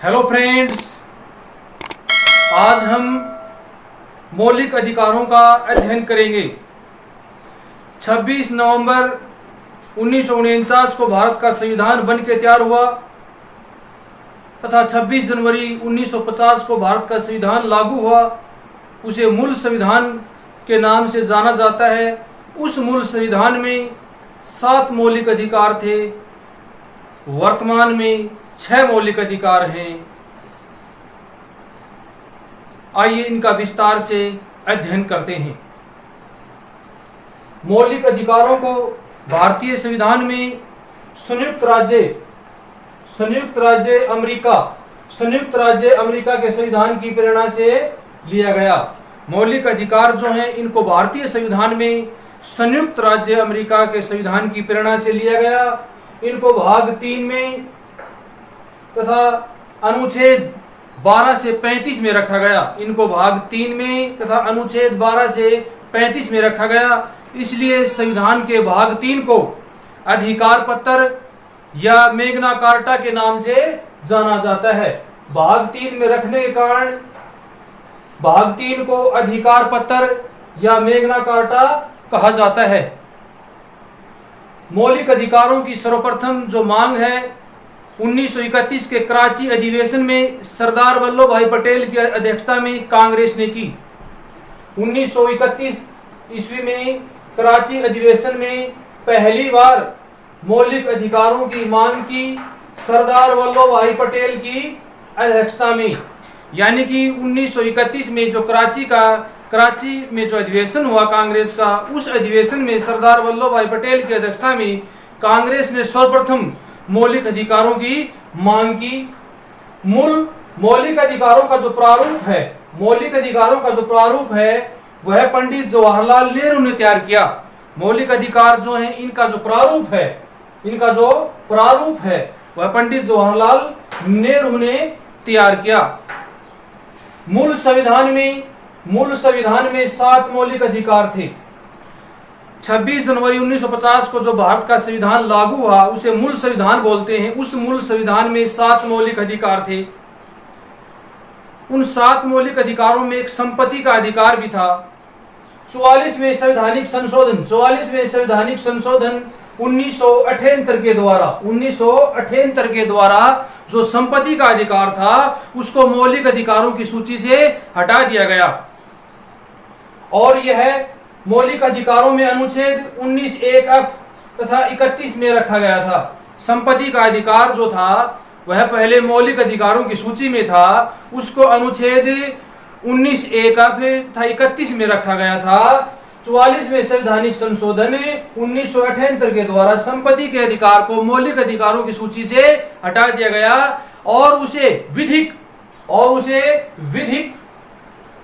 Hello friends, आज हम मौलिक अधिकारों का अध्ययन करेंगे। 26 नवंबर 1949 को भारत का संविधान बन के तैयार हुआ तथा 26 जनवरी 1950 को भारत का संविधान लागू हुआ। उसे मूल संविधान के नाम से जाना जाता है। उस मूल संविधान में 7 मौलिक अधिकार थे। वर्तमान में 6 मौलिक अधिकार हैं। आइए इनका विस्तार से अध्ययन करते हैं। मौलिक अधिकारों को भारतीय संविधान में संयुक्त राज्य अमेरिका के संविधान की प्रेरणा से लिया गया। मौलिक अधिकार जो हैं इनको भारतीय संविधान में संयुक्त राज्य अमेरिका के संविधान की प्रेरणा से लिया गया। इनको भाग 3 में तथा अनुच्छेद 12 से 35 में रखा गया। इनको भाग 3 में तथा अनुच्छेद 12 से 35 में रखा गया। इसलिए संविधान के भाग 3 को अधिकार पत्र या मैग्ना कार्टा के नाम से जाना जाता है। भाग 3 में रखने के कारण भाग 3 को अधिकार पत्र या मैग्ना कार्टा कहा जाता है। मौलिक अधिकारों की सर्वप्रथम जो मांग है 1931 के कराची अधिवेशन में सरदार वल्लभ भाई पटेल की अध्यक्षता में कांग्रेस ने की। 1931 ईस्वी में कराची अधिवेशन में पहली बार मौलिक अधिकारों की मांग की सरदार वल्लभ भाई पटेल की अध्यक्षता में। यानी कि 1931 में जो कराची में जो अधिवेशन हुआ कांग्रेस का, उस अधिवेशन में सरदार वल्लभ भाई पटेल की अध्यक्षता में कांग्रेस ने सर्वप्रथम मौलिक अधिकारों की मांग की। मौलिक अधिकारों का जो प्रारूप है वह पंडित जवाहरलाल नेहरू ने तैयार किया। मौलिक अधिकार जो हैं इनका जो प्रारूप है वह पंडित जवाहरलाल नेहरू ने तैयार किया। मूल संविधान में 7 मौलिक अधिकार थे। 26 जनवरी 1950 को जो भारत का संविधान लागू हुआ उसे मूल संविधान बोलते हैं। उस मूल संविधान में 7 मौलिक अधिकार थे। उन 7 मौलिक अधिकारों में एक संपत्ति का अधिकार भी था। 44वें संवैधानिक संशोधन 1978 के द्वारा जो संपत्ति का अधिकार था उसको मौलिक अधिकारों की सूची से हटा दिया गया। और यह मौलिक अधिकारों में अनुच्छेद 19(1)(f) तथा 31 में रखा गया था। संपत्ति का अधिकार जो था वह पहले मौलिक अधिकारों की सूची में था, उसको अनुच्छेद 19(1)(f) तथा 31 में रखा गया था। 44वें संवैधानिक संशोधन 1978 के द्वारा संपत्ति के अधिकार को मौलिक अधिकारों की सूची से हटा दिया गया और उसे विधिक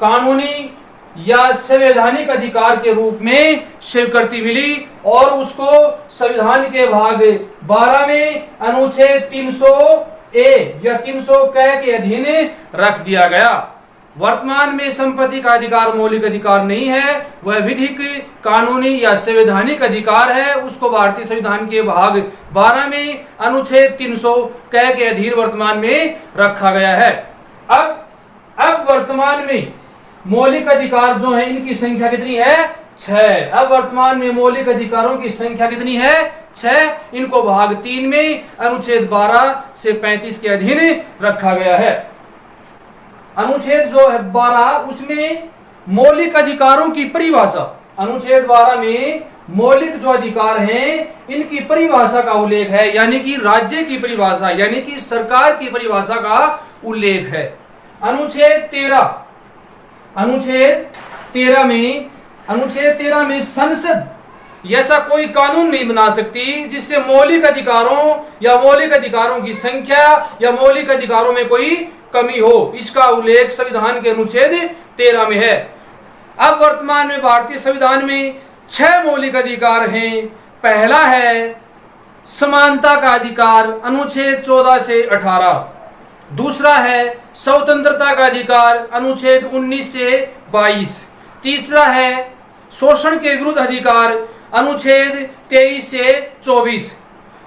कानूनी या संवैधानिक अधिकार के रूप में स्वीकृति मिली और उसको संविधान के भाग 12 में अनुच्छेद 300(a) या 300(क) के अधीन रख दिया गया। वर्तमान में संपत्ति का अधिकार मौलिक अधिकार नहीं है, वह विधिक कानूनी या संवैधानिक अधिकार है। उसको भारतीय संविधान के भाग 12 में अनुच्छेद 300(क) के अधीन वर्तमान में रखा गया है। अब वर्तमान में मौलिक अधिकार जो है इनकी संख्या कितनी है? 6। अब वर्तमान में मौलिक अधिकारों की संख्या कितनी है? 6। इनको भाग 3 में अनुच्छेद 12 से 35 के अधीन रखा गया है। अनुच्छेद जो है 12 उसमें मौलिक अधिकारों की परिभाषा, अनुच्छेद 12 में मौलिक जो अधिकार हैं इनकी परिभाषा का उल्लेख है। यानी कि राज्य की परिभाषा, यानी कि सरकार की परिभाषा का उल्लेख है। अनुच्छेद 13 में संसद ऐसा कोई कानून नहीं बना सकती जिससे मौलिक अधिकारों या मौलिक अधिकारों की संख्या या मौलिक अधिकारों में कोई कमी हो। इसका उल्लेख संविधान के अनुच्छेद 13 में है। अब वर्तमान में भारतीय संविधान में 6 मौलिक अधिकार हैं। पहला है समानता का अधिकार, अनुच्छेद 14 से 18। दूसरा है स्वतंत्रता का अधिकार, अनुच्छेद 19 से 22। तीसरा है शोषण के विरुद्ध अधिकार, अनुच्छेद 23 से 24।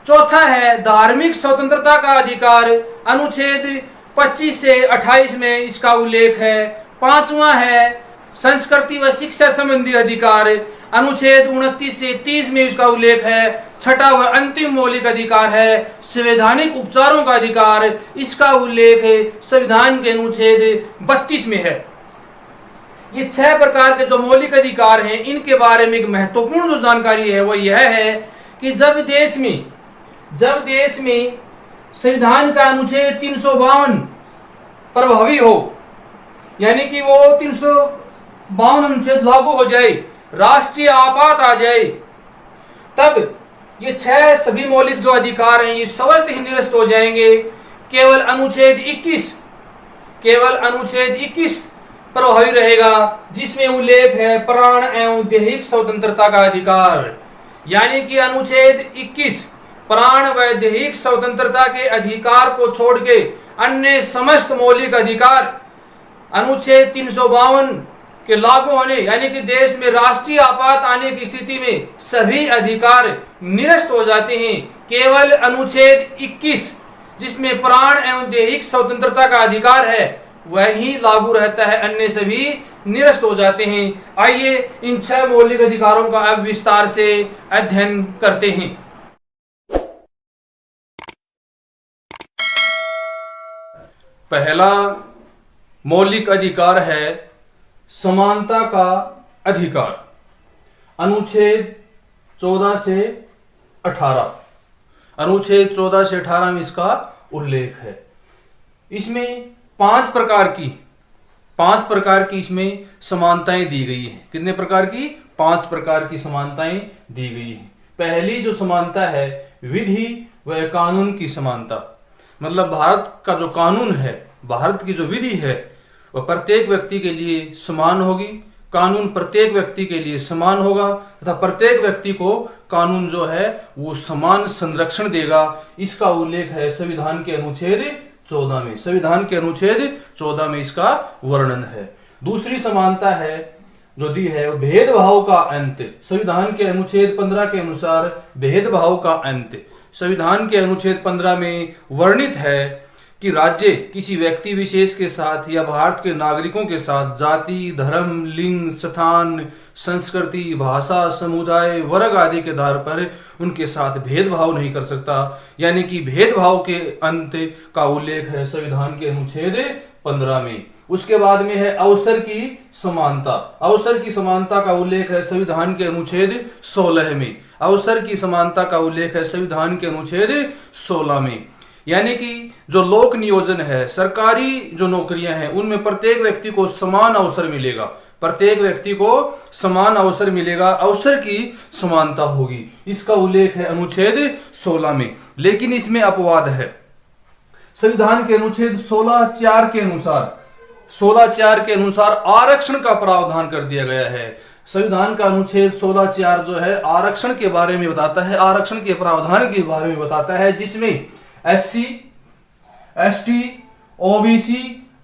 चौथा है धार्मिक स्वतंत्रता का अधिकार, अनुच्छेद 25 से 28 में इसका उल्लेख है। पांचवा है संस्कृति व शिक्षा संबंधी अधिकार, अनुच्छेद 29 से 30 में इसका उल्लेख है। छठा व अंतिम मौलिक अधिकार है संवैधानिक उपचारों का अधिकार, इसका उल्लेख संविधान के अनुच्छेद 32 में है। ये 6 प्रकार के जो मौलिक अधिकार हैं, इनके बारे में एक महत्वपूर्ण जो जानकारी है वो यह है कि जब देश में संविधान का अनुच्छेद 352 प्रभावी हो, यानी कि वो 352 अनुच्छेद लागू हो जाए, राष्ट्रीय आपात आ जाए, तब ये 6 सभी मौलिक जो अधिकार हैं ये स्वतः ही निरस्त हो जाएंगे। केवल अनुच्छेद 21 प्रभावी रहेगा, जिसमें उल्लेख है प्राण एवं दैहिक स्वतंत्रता का अधिकार। यानी कि अनुच्छेद 21 प्राण व दैहिक स्वतंत्रता के अधिकार को छोड़ के अन्य समस्त मौलिक अधिकार अनुच्छेद 352 के लागू होने, यानी कि देश में राष्ट्रीय आपात आने की स्थिति में सभी अधिकार निरस्त हो जाते हैं। केवल अनुच्छेद 21 जिसमें प्राण एवं दैहिक स्वतंत्रता का अधिकार है वही लागू रहता है, अन्य सभी निरस्त हो जाते हैं। आइए इन 6 मौलिक अधिकारों का अब विस्तार से अध्ययन करते हैं। पहला मौलिक अधिकार है समानता का अधिकार, अनुच्छेद 14 से 18। अनुच्छेद 14 से 18 में इसका उल्लेख है। इसमें 5 प्रकार की इसमें समानताएं दी गई हैं। कितने प्रकार की? 5 प्रकार की समानताएं दी गई हैं। पहली जो समानता है विधि व कानून की समानता, मतलब भारत का जो कानून है, भारत की जो विधि है वह प्रत्येक व्यक्ति के लिए समान होगी। कानून प्रत्येक व्यक्ति के लिए समान होगा तथा प्रत्येक व्यक्ति को कानून जो है वो समान संरक्षण देगा। इसका उल्लेख है संविधान के अनुच्छेद 14 में। संविधान के अनुच्छेद 14 में इसका वर्णन है। दूसरी समानता है जो दी है भेदभाव का अंत। संविधान के अनुच्छेद 15 के अनुसार भेदभाव का अंत संविधान के अनुच्छेद 15 में वर्णित है कि राज्य किसी व्यक्ति विशेष के साथ या भारत के नागरिकों के साथ जाति, धर्म, लिंग, स्थान, संस्कृति, भाषा, समुदाय, वर्ग आदि के आधार पर उनके साथ भेदभाव नहीं कर सकता। यानी कि भेदभाव के अंत का उल्लेख है संविधान के अनुच्छेद 15 में। उसके बाद में है अवसर की समानता। अवसर की समानता का उल्लेख है संविधान के अनुच्छेद 16 में। अवसर की समानता का उल्लेख है संविधान के अनुच्छेद 16 में। यानी कि जो लोक नियोजन है, सरकारी जो नौकरियां हैं, उनमें प्रत्येक व्यक्ति को समान अवसर मिलेगा। प्रत्येक व्यक्ति को समान अवसर मिलेगा, अवसर की समानता होगी। इसका उल्लेख है अनुच्छेद 16 में। लेकिन इसमें अपवाद है। संविधान के अनुच्छेद 16(4) के अनुसार आरक्षण का प्रावधान कर दिया गया है। संविधान का अनुच्छेद 16(4) जो है आरक्षण के बारे में बताता है, आरक्षण के प्रावधान के बारे में बताता है, जिसमें SC, ST, OBC,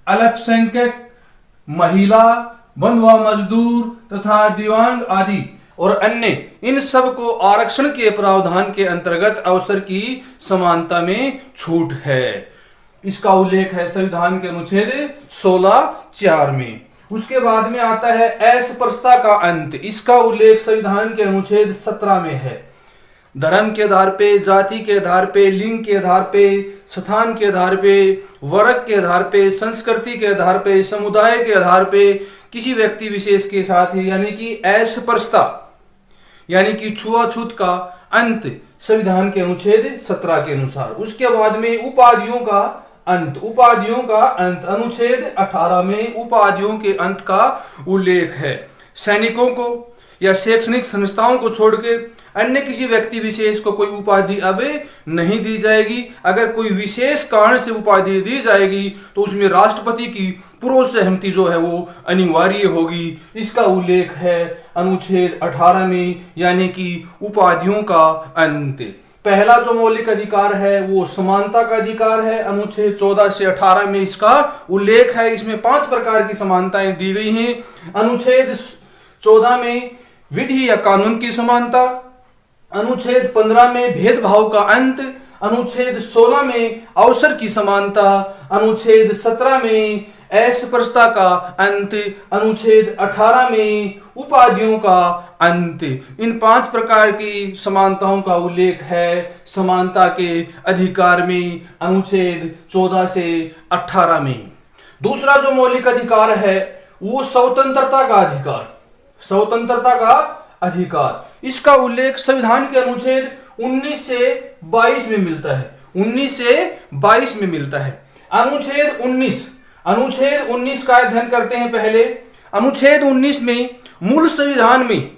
अल्पसंख्यक, महिला, बंधुआ मजदूर तथा दिव्यांग आदि और अन्य इन सब को आरक्षण के प्रावधान के अंतर्गत अवसर की समानता में छूट है। इसका उल्लेख है संविधान के अनुच्छेद 16(4) में। उसके बाद में आता है अस्पृश्यता का अंत। इसका उल्लेख संविधान के अनुच्छेद 17 में है। धर्म के आधार पे, जाति के आधार पे, लिंग के आधार पे, स्थान के आधार पे, वर्ग के आधार पे, संस्कृति के आधार पे, समुदाय के आधार पे किसी व्यक्ति विशेष के साथ ही, यानी कि अस्पृश्यता यानी कि छुआछूत का अंत संविधान के अनुच्छेद 17 के अनुसार। उसके बाद में उपाधियों का अंत। उपाधियों का अंत अनुच्छेद 18 में उपाधियों के अंत का उल्लेख है। सैनिकों को या शैक्षणिक संस्थाओं को छोड़ के अन्य किसी व्यक्ति विशेष को कोई उपाधि अब नहीं दी जाएगी। अगर कोई विशेष कारण से उपाधि दी जाएगी तो उसमें राष्ट्रपति की पूर्व सहमति जो है वो अनिवार्य होगी। इसका उल्लेख है अनुच्छेद 18 में, यानी कि उपाधियों का अंत। पहला जो मौलिक अधिकार है वो समानता का अधिकार है। अनुच्छेद 14 से 18 में इसका उल्लेख है। इसमें 5 प्रकार की समानताएं दी गई हैं। अनुच्छेद 14 में विधि या कानून की समानता, अनुच्छेद 15 में भेदभाव का अंत, अनुच्छेद 16 में अवसर की समानता, अनुच्छेद 17 में अस्पृश्यता का अंत, अनुच्छेद 18 में उपाधियों का अंत। इन 5 प्रकार की समानताओं का उल्लेख है समानता के अधिकार में अनुच्छेद 14 से 18 में। दूसरा जो मौलिक अधिकार है वो स्वतंत्रता का अधिकार, स्वतंत्रता का अधिकार। इसका उल्लेख संविधान के अनुच्छेद 19 से 22 में मिलता है, 19 से 22 में मिलता है। अनुच्छेद 19 का अध्ययन करते हैं पहले। अनुच्छेद 19 में मूल संविधान में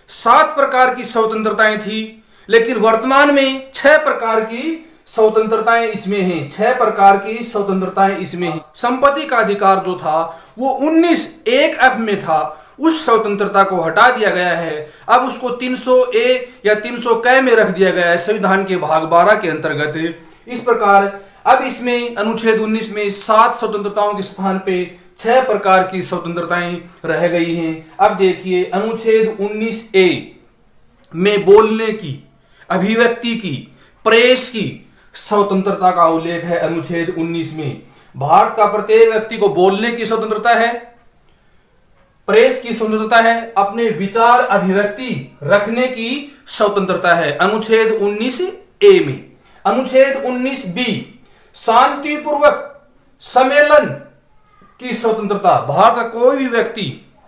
7 प्रकार की स्वतंत्रताएं थी, लेकिन वर्तमान में 6 प्रकार की स्वतंत्रताएं इसमें हैं, 6 प्रकार की स्वतंत्रताएं इसमें हैं। संपत्ति का अधिकार जो था वो 19(1)(f) में था, उस स्वतंत्रता को हटा दिया गया है। अब उसको 300(a) या 300(क) में रख दिया गया है संविधान के भाग 12 के अंतर्गत। इस प्रकार अब इसमें अनुच्छेद 19 में 7 स्वतंत्रताओं के स्थान पे 6 प्रकार की स्वतंत्रताएं रह गई हैं। अब देखिए अनुच्छेद 19(a) में बोलने की, अभिव्यक्ति की, प्रेस की स्वतंत्रता का उल्लेख है। अनुच्छेद 19 में भारत का प्रत्येक व्यक्ति को बोलने की स्वतंत्रता है, प्रेस की स्वतंत्रता है, अपने विचार अभिव्यक्ति रखने की स्वतंत्रता है अनुच्छेद 19(a) में। अनुच्छेद 19(b) शांतिपूर्वक सम्मेलन की स्वतंत्रता। भारत का कोई भी व्यक्ति,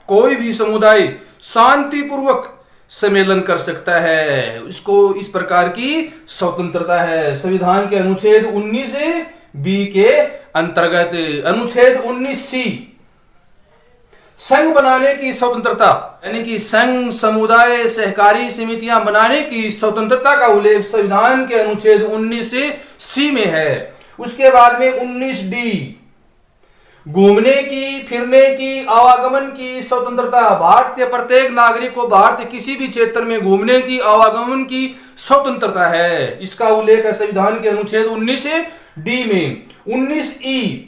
कोई भी समुदाय शांतिपूर्वक सम्मेलन कर सकता है, इसको इस प्रकार की स्वतंत्रता है संविधान के अनुच्छेद 19(b) के अंतर्गत। अनुच्छेद 19(c) संघ बनाने की स्वतंत्रता, यानी कि संघ, समुदाय, सहकारी समितियां बनाने की स्वतंत्रता का उल्लेख संविधान के अनुच्छेद 19(c) में है। उसके बाद में 19(d) घूमने की, फिरने की, आवागमन की स्वतंत्रता। भारत के प्रत्येक नागरिक को भारत के किसी भी क्षेत्र में घूमने की, आवागमन की स्वतंत्रता है, इसका उल्लेख है संविधान के अनुच्छेद 19(d) में। 19(e)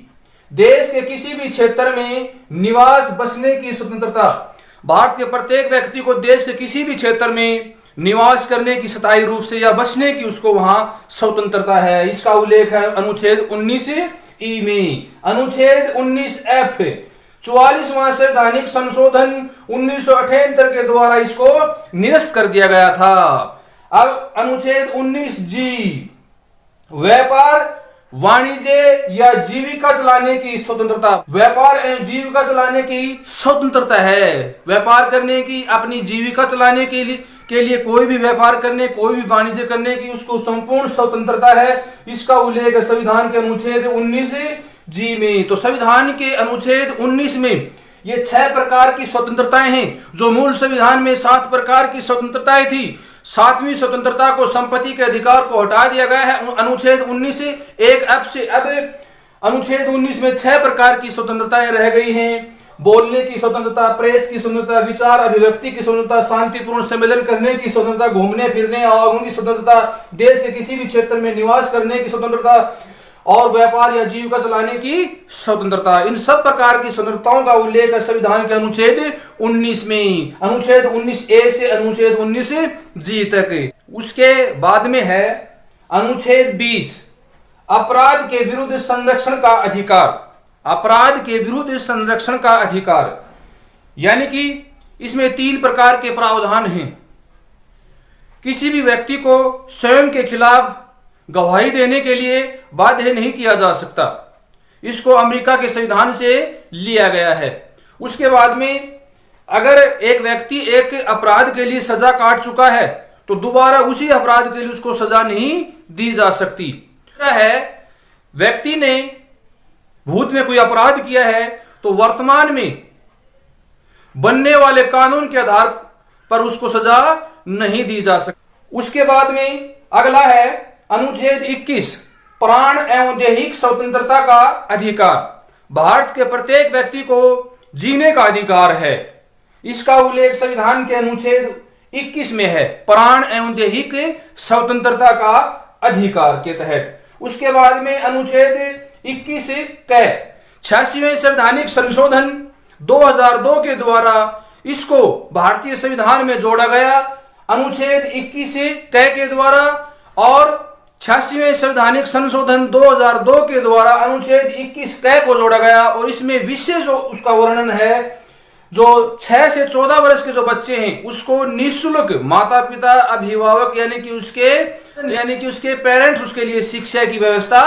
देश के किसी भी क्षेत्र में निवास बसने की स्वतंत्रता। भारत के प्रत्येक व्यक्ति को देश के किसी भी क्षेत्र में निवास करने की स्थायी रूप से या बसने की उसको वहां स्वतंत्रता है, इसका उल्लेख है अनुच्छेद 19(e) में। अनुच्छेद 19(f) 44वां संवैधानिक संशोधन 1978 के द्वारा इसको निरस्त कर दिया गया था। अब अनुच्छेद 19(g) व्यापार, वाणिज्य या जीविका चलाने की स्वतंत्रता। व्यापार एवं जीविका चलाने की स्वतंत्रता है, व्यापार करने की, अपनी जीविका चलाने के लिए कोई भी व्यापार करने, कोई भी वाणिज्य करने की उसको संपूर्ण स्वतंत्रता है, इसका उल्लेख संविधान के अनुच्छेद 19(g) में। तो संविधान के अनुच्छेद 19 में ये 6 प्रकार की स्वतंत्रताएं हैं, जो मूल संविधान में 7 प्रकार की स्वतंत्रताएं थी। 7वीं स्वतंत्रता को, संपत्ति के अधिकार को हटा दिया गया है अनुच्छेद 19(1)(f) से। अब अनुच्छेद 19 में 6 प्रकार की स्वतंत्रताएं रह गई हैं। बोलने की स्वतंत्रता, प्रेस की स्वतंत्रता, विचार अभिव्यक्ति की स्वतंत्रता, शांतिपूर्ण सम्मेलन करने की स्वतंत्रता, घूमने फिरने, आवागमन की स्वतंत्रता, देश के किसी भी क्षेत्र में निवास करने की स्वतंत्रता और व्यापार या जीविका चलाने की स्वतंत्रता। इन सब प्रकार की स्वतंत्रताओं का उल्लेख है संविधान के अनुच्छेद 19 में, अनुच्छेद 19(a) से अनुच्छेद 19(g) तक। उसके बाद में है अनुच्छेद 20 अपराध के विरुद्ध संरक्षण का अधिकार। अपराध के विरुद्ध संरक्षण का अधिकार, यानी कि इसमें 3 प्रकार के प्रावधान हैं। किसी भी व्यक्ति को स्वयं के खिलाफ गवाही देने के लिए बाध्य नहीं किया जा सकता, इसको अमेरिका के संविधान से लिया गया है। उसके बाद में अगर एक व्यक्ति एक अपराध के लिए सजा काट चुका है तो दोबारा उसी अपराध के लिए उसको सजा नहीं दी जा सकती है। व्यक्ति ने भूत में कोई अपराध किया है तो वर्तमान में बनने वाले कानून के आधार पर उसको सजा नहीं दी जा सकती। उसके बाद में अगला है अनुच्छेद 21 प्राण एवं दैहिक स्वतंत्रता का अधिकार। भारत के प्रत्येक व्यक्ति को जीने का अधिकार है, इसका उल्लेख संविधान के अनुच्छेद 21 में है, प्राण एवं दैहिक स्वतंत्रता का अधिकार के तहत। उसके बाद में अनुच्छेद 21 क 86वें संवैधानिक संशोधन 2002 के द्वारा इसको भारतीय संविधान में जोड़ा गया अनुच्छेद 21 क के द्वारा और 86वें संवैधानिक संशोधन 2002 के द्वारा अनुच्छेद 21 क को जोड़ा गया और इसमें विषय जो उसका वर्णन है, जो 6 से 14 वर्ष के जो बच्चे हैं उसको निःशुल्क माता पिता अभिभावक यानी कि उसके पेरेंट्स उसके लिए शिक्षा की व्यवस्था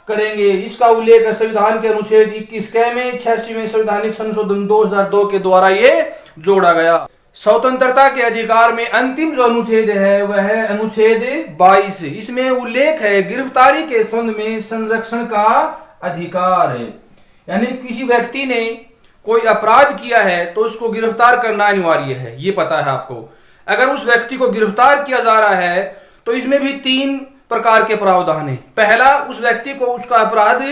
करेंगे। इसका उल्लेख संविधान के अनुच्छेद 21 क में 86वें संवैधानिक संशोधन 2002 के द्वारा ये जोड़ा गया। स्वतंत्रता के अधिकार में अंतिम जो अनुच्छेद है वह है अनुच्छेद 22। इसमें उल्लेख है गिरफ्तारी के संबंध में संरक्षण का अधिकार है, यानी किसी व्यक्ति ने कोई अपराध किया है तो उसको गिरफ्तार करना अनिवार्य है, ये पता है आपको। अगर उस व्यक्ति को गिरफ्तार किया जा रहा है तो इसमें भी 3 प्रकार के प्रावधान है। पहला, उस व्यक्ति को उसका अपराध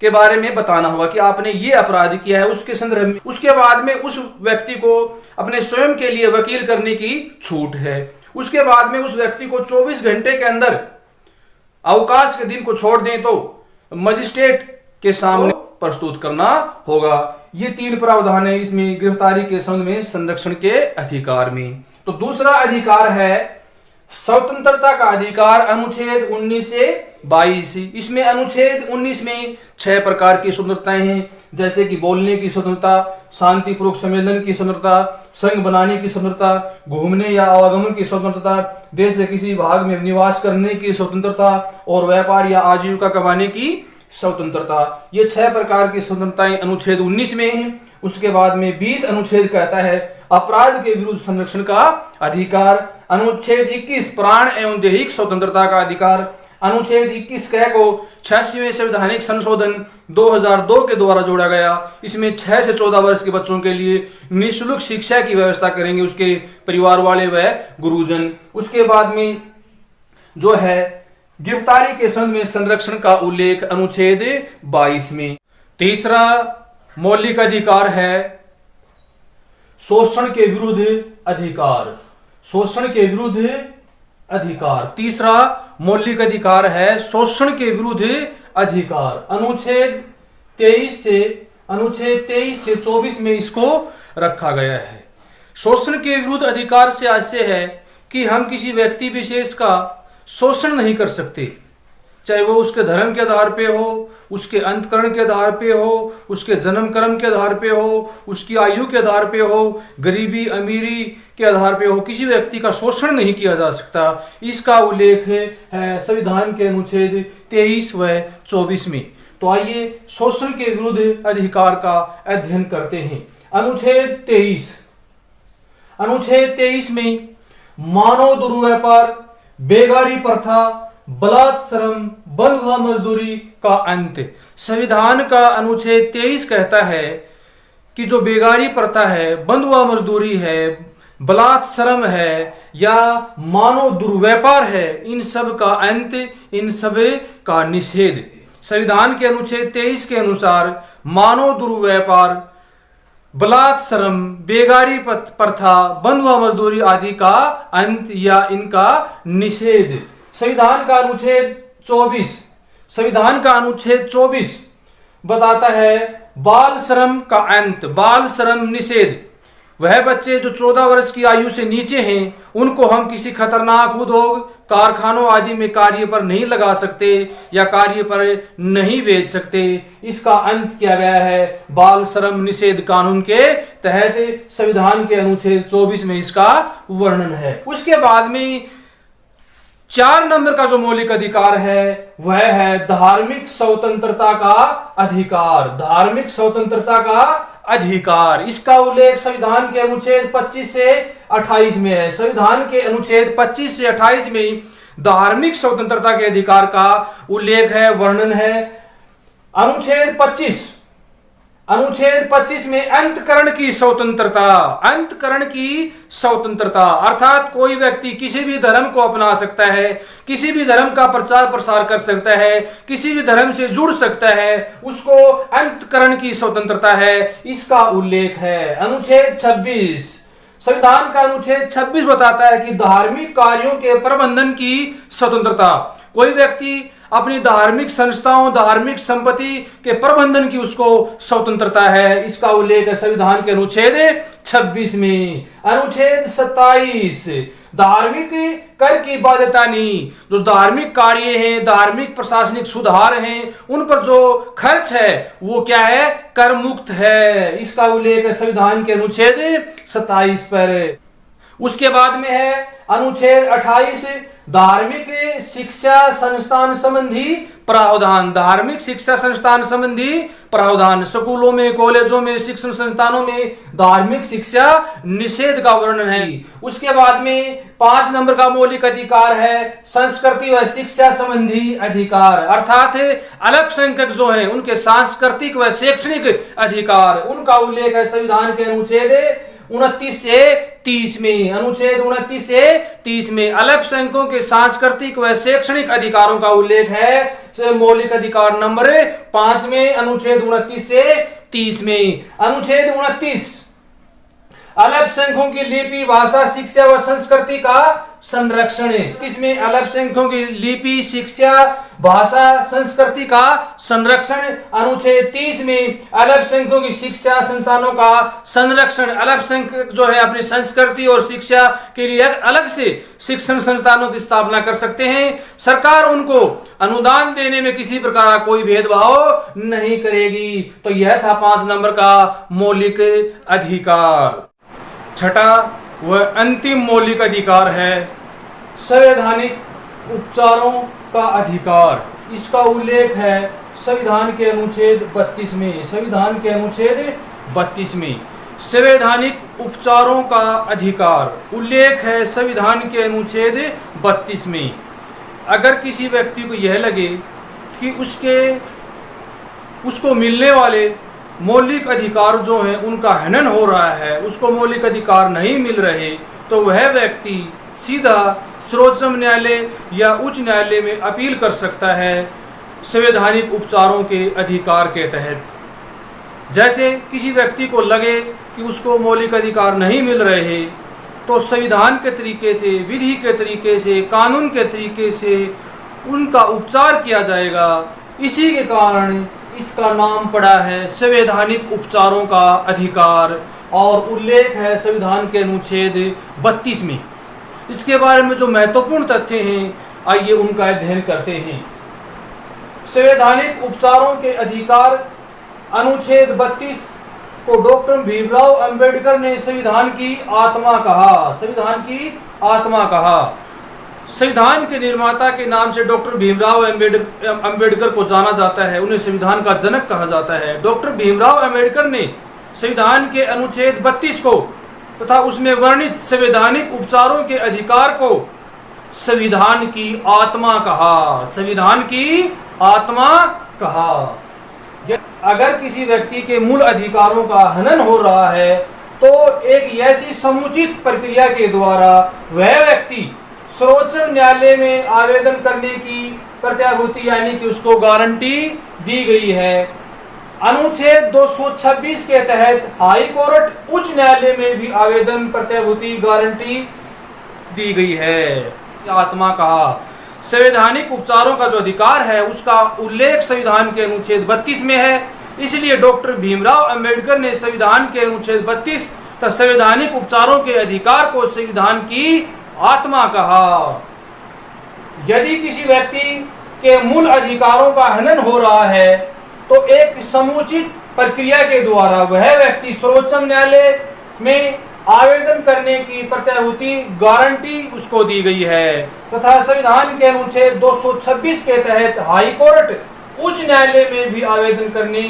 के बारे में बताना होगा कि आपने ये अपराध किया है उसके संदर्भ में। उसके बाद में उस व्यक्ति को अपने स्वयं के लिए वकील करने की छूट है। उसके बाद में उस व्यक्ति को 24 घंटे के अंदर अवकाश के दिन को छोड़ दें तो मजिस्ट्रेट के सामने प्रस्तुत करना होगा। ये 3 प्रावधान है इसमें गिरफ्तारी के संबंध में संरक्षण के अधिकार में। तो दूसरा अधिकार है स्वतंत्रता का अधिकार, अनुच्छेद 19 से 22। इसमें अनुच्छेद 19 में 6 प्रकार की स्वतंत्रताएं हैं, जैसे कि बोलने की स्वतंत्रता, शांतिपूर्वक सम्मेलन की स्वतंत्रता, संघ बनाने की स्वतंत्रता, घूमने या आवागमन की स्वतंत्रता, देश के किसी भाग में निवास करने की स्वतंत्रता और व्यापार या आजीविका कमाने की स्वतंत्रता। ये 6 प्रकार की स्वतंत्रताएं अनुच्छेद 19 में हैं। उसके बाद में 20 अनुच्छेद कहता है अपराध के विरुद्ध संरक्षण का अधिकार। अनुच्छेद 21 प्राण एवं दैहिक स्वतंत्रता का अधिकार। अनुच्छेद 21 क को 86वें संवैधानिक संशोधन 2002 के द्वारा जोड़ा गया। इसमें 6 से 14 वर्ष के बच्चों के लिए निःशुल्क शिक्षा की व्यवस्था करेंगे उसके परिवार वाले व गुरुजन। उसके बाद में जो है गिरफ्तारी के संबंध में संरक्षण का उल्लेख अनुच्छेद 22 में। तीसरा मौलिक अधिकार है शोषण के विरुद्ध अधिकार। शोषण के विरुद्ध अधिकार। तीसरा मौलिक अधिकार है शोषण के विरुद्ध अधिकार। अनुच्छेद 23 से 24 में इसको रखा गया है। शोषण के विरुद्ध अधिकार से आशय है कि हम किसी व्यक्ति विशेष का शोषण नहीं कर सकते, चाहे वो उसके धर्म के आधार पे हो, उसके अंतकरण के आधार पे हो, उसके जन्म कर्म के आधार पे हो, उसकी आयु के आधार पे हो, गरीबी अमीरी के आधार पे हो, किसी व्यक्ति का शोषण नहीं किया जा सकता। इसका उल्लेख है संविधान के अनुच्छेद 23 व 24 में। तो आइए शोषण के विरुद्ध अधिकार का अध्ययन करते हैं। अनुच्छेद 23 में मानव दुर्व्यापार, बेगारी प्रथा, बलात्श्रम, बंधुआ मजदूरी का अंत। संविधान का अनुच्छेद 23 कहता है कि जो बेगारी प्रथा है, बंधुआ मजदूरी है, बलात्श्रम है या मानव दुर्व्यापार है, इन सब का अंत, इन सब का निषेध। संविधान के अनुच्छेद 23 के अनुसार मानव दुर्व्यापार, बलात्श्रम, बेगारी प्रथा, बंधुआ मजदूरी आदि का अंत या इनका निषेध। संविधान का अनुच्छेद 24 बताता है बाल श्रम का अंत, बाल श्रम निषेध। वह बच्चे जो 14 वर्ष की आयु से नीचे हैं उनको हम किसी खतरनाक उद्योग, कारखानों आदि में कार्य पर नहीं लगा सकते या कार्य पर नहीं भेज सकते। इसका अंत किया गया है बाल श्रम निषेध कानून के तहत। संविधान के अनुच्छेद 24 में इसका वर्णन है। उसके बाद में 4 नंबर का जो मौलिक अधिकार है वह है धार्मिक स्वतंत्रता का अधिकार। धार्मिक स्वतंत्रता का अधिकार, इसका उल्लेख संविधान के अनुच्छेद 25 से 28 में है। संविधान के अनुच्छेद 25 से 28 में धार्मिक स्वतंत्रता के अधिकार का उल्लेख है, वर्णन है। अनुच्छेद 25 में अंतकरण की स्वतंत्रता, अंतकरण की स्वतंत्रता अर्थात कोई व्यक्ति किसी भी धर्म को अपना सकता है, किसी भी धर्म का प्रचार प्रसार कर सकता है, किसी भी धर्म से जुड़ सकता है, उसको अंतकरण की स्वतंत्रता है। इसका उल्लेख है अनुच्छेद 26। संविधान का अनुच्छेद 26 बताता है कि धार्मिक कार्यों के प्रबंधन की स्वतंत्रता। कोई व्यक्ति अपनी धार्मिक संस्थाओं, धार्मिक संपत्ति के प्रबंधन की उसको स्वतंत्रता है। इसका उल्लेख है संविधान के अनुच्छेद 26 में। अनुच्छेद 27 धार्मिक कर की बाध्यता नहीं। जो धार्मिक कार्य हैं, धार्मिक प्रशासनिक सुधार हैं, उन पर जो खर्च है वो क्या है, कर मुक्त है। इसका उल्लेख है संविधान के अनुच्छेद 27 पर। उसके बाद में है अनुच्छेद 28, धार्मिक शिक्षा संस्थान संबंधी प्रावधान। धार्मिक शिक्षा संस्थान संबंधी प्रावधान, स्कूलों में, कॉलेजों में, शिक्षण संस्थानों में धार्मिक शिक्षा निषेध का वर्णन है। उसके बाद में 5 नंबर का मौलिक अधिकार है संस्कृति व शिक्षा संबंधी अधिकार, अर्थात अल्पसंख्यक जो है उनके सांस्कृतिक व शैक्षणिक अधिकार, उनका उल्लेख है संविधान के अनुच्छेद 29 से 30 में। अनुच्छेद 29 से 30 में अल्पसंख्यकों के सांस्कृतिक व शैक्षणिक अधिकारों का उल्लेख है मौलिक अधिकार नंबर 5 में, अनुच्छेद 29 से 30 में। अनुच्छेद 29 अल्पसंख्यकों की लिपि, भाषा, शिक्षा व संस्कृति का संरक्षण है। इसमें अल्पसंख्यकों की लिपि, शिक्षा, भाषा, संस्कृति का संरक्षण। अनुच्छेद 30 में अल्पसंख्यकों की शिक्षा संस्थानों का संरक्षण। अल्पसंख्यक जो है अपनी संस्कृति और शिक्षा के लिए अलग से शिक्षण संस्थानों की स्थापना कर सकते हैं। सरकार उनको अनुदान देने में किसी प्रकार का कोई भेदभाव नहीं करेगी। तो यह था 5 नंबर का मौलिक अधिकार। छठा व अंतिम मौलिक अधिकार है संवैधानिक उपचारों का अधिकार। इसका उल्लेख है संविधान के अनुच्छेद 32 में। संविधान के अनुच्छेद 32 में संवैधानिक उपचारों का अधिकार उल्लेख है संविधान के अनुच्छेद 32 में। अगर किसी व्यक्ति को यह लगे कि उसको मिलने वाले मौलिक अधिकार जो हैं उनका हनन हो रहा है, उसको मौलिक अधिकार नहीं मिल रहे, तो वह व्यक्ति सीधा सर्वोच्च न्यायालय या उच्च न्यायालय में अपील कर सकता है संवैधानिक उपचारों के अधिकार के तहत। जैसे किसी व्यक्ति को लगे कि उसको मौलिक अधिकार नहीं मिल रहे, तो संविधान के तरीके से, विधि के तरीके से, कानून के तरीके से उनका उपचार किया जाएगा। इसी के कारण इसका नाम पड़ा है संवैधानिक उपचारों का अधिकार और उल्लेख है संविधान के अनुच्छेद 32 में। इसके बारे में जो महत्वपूर्ण तथ्य हैं आइए उनका अध्ययन करते हैं। संवैधानिक उपचारों के अधिकार अनुच्छेद 32 को डॉक्टर भीमराव अंबेडकर ने संविधान की आत्मा कहा। संविधान की आत्मा कहा। संविधान के निर्माता के नाम से डॉक्टर भीमराव अंबेडकर को जाना जाता है, उन्हें संविधान का जनक कहा जाता है। डॉक्टर भीमराव अंबेडकर ने संविधान के अनुच्छेद 32 को तथा उसमें वर्णित संवैधानिक उपचारों के अधिकार को संविधान की आत्मा कहा। संविधान की आत्मा कहा। अगर किसी व्यक्ति के मूल अधिकारों का हनन हो रहा है तो एक ऐसी समुचित प्रक्रिया के द्वारा वह व्यक्ति सर्वोच्च न्यायालय में आवेदन करने की प्रत्याभूति यानी कि उसको गारंटी दी गई है। अनुच्छेद 226 के तहत हाई कोर्ट, उच्च न्यायालय में भी आवेदन प्रत्याभूति गारंटी दी गई है। आत्मा कहा। संवैधानिक उपचारों का जो अधिकार है उसका उल्लेख संविधान के अनुच्छेद 32 में है। इसलिए डॉक्टर भीमराव अंबेडकर ने संविधान के अनुच्छेद 32 तथा संवैधानिक उपचारों के अधिकार को संविधान की आत्मा कहा। यदि किसी व्यक्ति के मूल अधिकारों का हनन हो रहा है तो एक समुचित प्रक्रिया के द्वारा वह व्यक्ति सर्वोच्च न्यायालय में आवेदन करने की प्रत्याभूति गारंटी उसको दी गई है तथा संविधान के अनुच्छेद 226 के तहत हाई कोर्ट, उच्च न्यायालय में भी आवेदन करने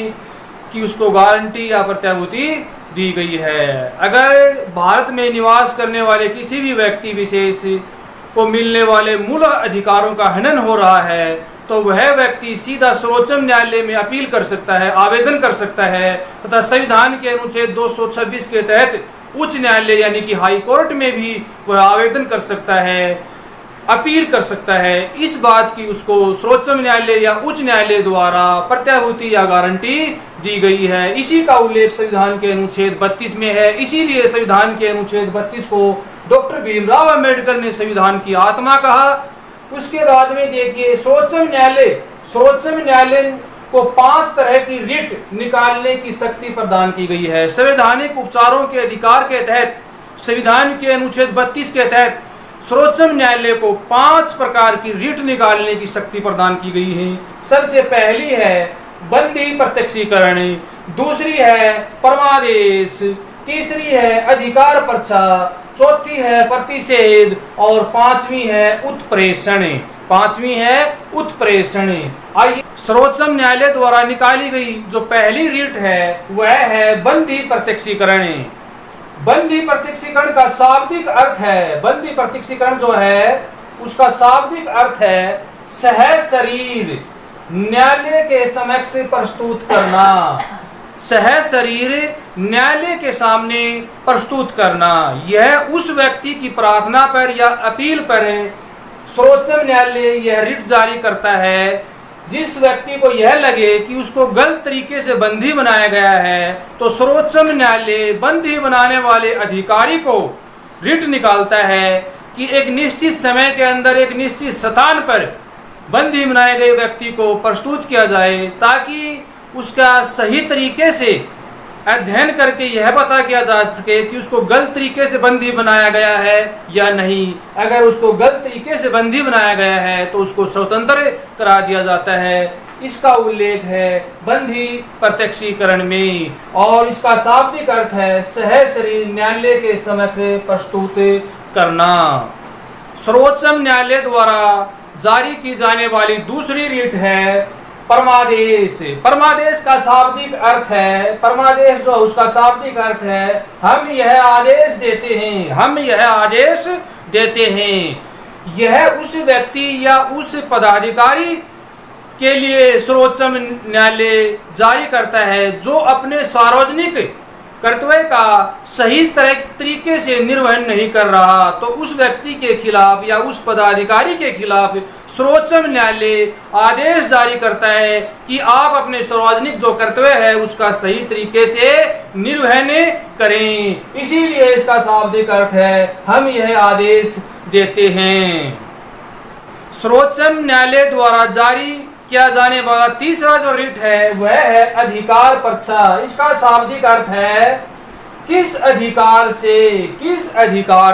की उसको गारंटी या प्रत्याभूति दी गई है। अगर भारत में निवास करने वाले किसी भी व्यक्ति विशेष को मिलने वाले मूल अधिकारों का हनन हो रहा है तो वह व्यक्ति सीधा सर्वोच्च न्यायालय में अपील कर सकता है, आवेदन कर सकता है तथा संविधान के अनुच्छेद 226 के तहत उच्च न्यायालय यानी कि हाई कोर्ट में भी वह आवेदन कर सकता है, अपील कर सकता है इस बात की उसको सर्वोच्च न्यायालय या उच्च न्यायालय द्वारा प्रत्याभूति या गारंटी दी गई है। इसी का उल्लेख संविधान के अनुच्छेद 32 में है। इसीलिए संविधान के अनुच्छेद 32 को डॉक्टर भीमराव अंबेडकर ने संविधान की आत्मा कहा। उसके बाद में देखिए सर्वोच्च न्यायालय को 5 तरह की रिट निकालने की शक्ति प्रदान की गई है। संवैधानिक उपचारों के अधिकार के तहत संविधान के अनुच्छेद 32 के तहत सर्वोच्च न्यायालय को 5 प्रकार की रीट निकालने की शक्ति प्रदान की गई है। सबसे पहली है बंदी प्रत्यक्षीकरण, दूसरी है परमादेश, तीसरी है अधिकार पर्चा, चौथी है प्रतिषेध और पांचवी है उत्प्रेषण। आइए सर्वोच्च न्यायालय द्वारा निकाली गई जो पहली रीट है वह है बंदी प्रत्यक्षीकरण। बंदी प्रत्यक्षीकरण का शाब्दिक अर्थ है, बंदी प्रत्यक्षीकरण जो है उसका शाब्दिक अर्थ है सहज शरीर न्यायालय के समक्ष प्रस्तुत करना, सहज शरीर न्यायालय के सामने प्रस्तुत करना। यह उस व्यक्ति की प्रार्थना पर या अपील पर सर्वोच्च न्यायालय यह रिट जारी करता है जिस व्यक्ति को यह लगे कि उसको गलत तरीके से बंदी बनाया गया है, तो सर्वोच्च न्यायालय बंदी बनाने वाले अधिकारी को रिट निकालता है कि एक निश्चित समय के अंदर एक निश्चित स्थान पर बंदी बनाए गए व्यक्ति को प्रस्तुत किया जाए, ताकि उसका सही तरीके से अध्ययन करके यह पता किया जा सके कि उसको गलत तरीके से बंदी बनाया गया है या नहीं। अगर उसको गलत तरीके से बंदी बनाया गया है तो उसको स्वतंत्र करा दिया जाता है। इसका उल्लेख है बंदी प्रत्यक्षीकरण में और इसका शाब्दिक अर्थ है सहज शरीर न्यायालय के समक्ष प्रस्तुत करना। सर्वोच्च न्यायालय द्वारा जारी की जाने वाली दूसरी रीट है परमादेश। परमादेश का शाब्दिक अर्थ है, परमादेश जो उसका शाब्दिक अर्थ है हम यह आदेश देते हैं, हम यह आदेश देते हैं। यह उस व्यक्ति या उस पदाधिकारी के लिए सर्वोच्च न्यायालय जारी करता है जो अपने सार्वजनिक कर्तव्य का सही तरीके से निर्वहन नहीं कर रहा, तो उस व्यक्ति के खिलाफ या उस पदाधिकारी के खिलाफ सर्वोच्च न्यायालय आदेश जारी करता है कि आप अपने सार्वजनिक जो कर्तव्य है उसका सही तरीके से निर्वहन करें। इसीलिए इसका शाब्दिक अर्थ है हम यह आदेश देते हैं। सर्वोच्च न्यायालय द्वारा जारी किया जाने वाला तीसरा जो रिट है वह है अधिकार पर्चा। इसका शाब्दिक अर्थ है किस अधिकार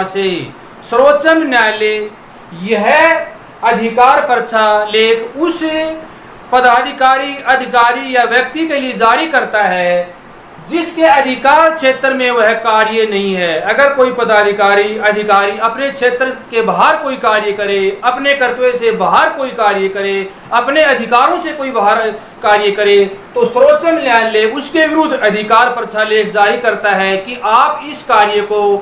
से सर्वोच्च न्यायालय यह अधिकार पर्चा लेख उस पदाधिकारी अधिकारी या व्यक्ति के लिए जारी करता है जिसके अधिकार क्षेत्र में वह कार्य नहीं है। अगर कोई पदाधिकारी अधिकारी अपने क्षेत्र के बाहर कोई कार्य करे, अपने कर्तव्य से बाहर कोई कार्य करे, अपने अधिकारों से कोई बाहर कार्य करे, तो सर्वोच्च न्यायालय उसके विरुद्ध अधिकार पर्चा लेख जारी करता है कि आप इस कार्य को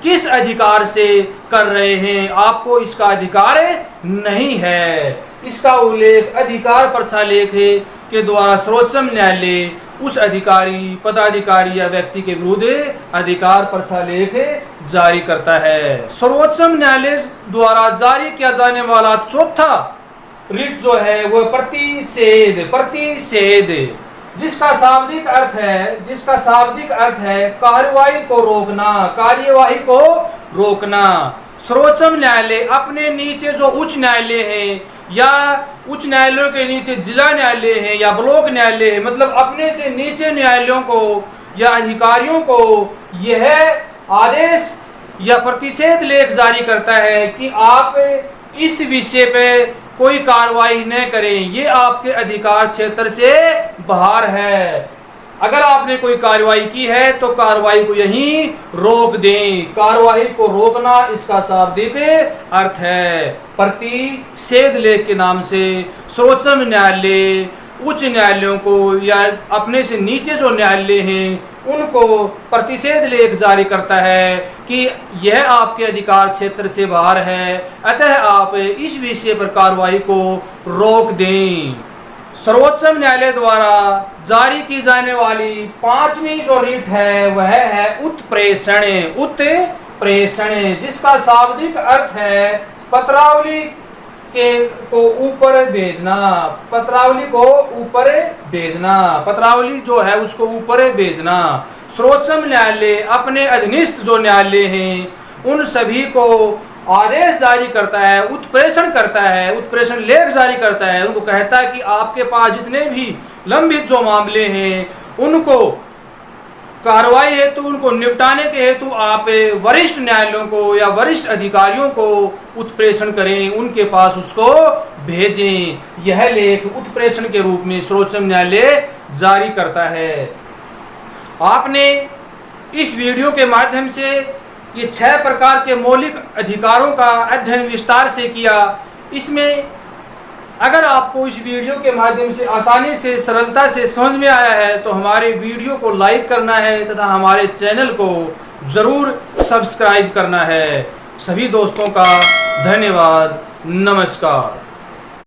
किस अधिकार से कर रहे हैं, आपको इसका अधिकार नहीं है। इसका उल्लेख अधिकार पर्चा लेख के द्वारा सर्वोच्च न्यायालय उस अधिकारी पदाधिकारी या व्यक्ति के विरुद्ध अधिकार पर्चा लेख जारी करता है। सर्वोच्च न्यायालय द्वारा जारी किया जाने वाला चौथा रिट जो है वह प्रतिषेध जिसका शाब्दिक अर्थ है कार्यवाही को रोकना। सर्वोच्च न्यायालय अपने नीचे जो उच्च न्यायालय है या उच्च न्यायालयों के नीचे जिला न्यायालय है या ब्लॉक न्यायालय है, मतलब अपने से नीचे न्यायालयों को या अधिकारियों को यह आदेश या प्रतिषेध लेख जारी करता है कि आप इस विषय पे कोई कार्रवाई न करें, ये आपके अधिकार क्षेत्र से बाहर है। अगर आपने कोई कार्रवाई की है तो कार्रवाई को यहीं रोक दें। कार्रवाई को रोकना इसका शाब्दिक अर्थ है। प्रतिषेध लेख के नाम से सर्वोच्च न्यायालय उच्च न्यायालयों को या अपने से नीचे जो न्यायालय हैं उनको प्रतिषेध लेख जारी करता है कि यह आपके अधिकार क्षेत्र से बाहर है, अतः आप इस विषय पर कार्रवाई को रोक दें। सर्वोच्च न्यायालय द्वारा जारी की जाने वाली पांचवी जो रिट है वह है उत्प्रेषण जिसका शाब्दिक अर्थ है पत्रावली को ऊपर पत्रावली जो है उसको ऊपर भेजना। सर्वोच्च न्यायालय अपने अधीनस्थ जो न्यायालय हैं उन सभी को आदेश जारी करता है, उत्प्रेषण लेख जारी करता है। उनको कहता है कि आपके पास जितने भी लंबित जो मामले हैं उनको कार्रवाई हेतु उनको निपटाने के हेतु आप वरिष्ठ न्यायालयों को या वरिष्ठ अधिकारियों को उत्प्रेषण करें, उनके पास उसको भेजें। यह लेख उत्प्रेषण के रूप में सर्वोच्च न्यायालय जारी करता है। आपने इस वीडियो के माध्यम से ये 6 प्रकार के मौलिक अधिकारों का अध्ययन विस्तार से किया। इसमें अगर आपको इस वीडियो के माध्यम से आसानी से सरलता से समझ में आया है तो हमारे वीडियो को लाइक करना है तथा हमारे चैनल को जरूर सब्सक्राइब करना है। सभी दोस्तों का धन्यवाद। नमस्कार।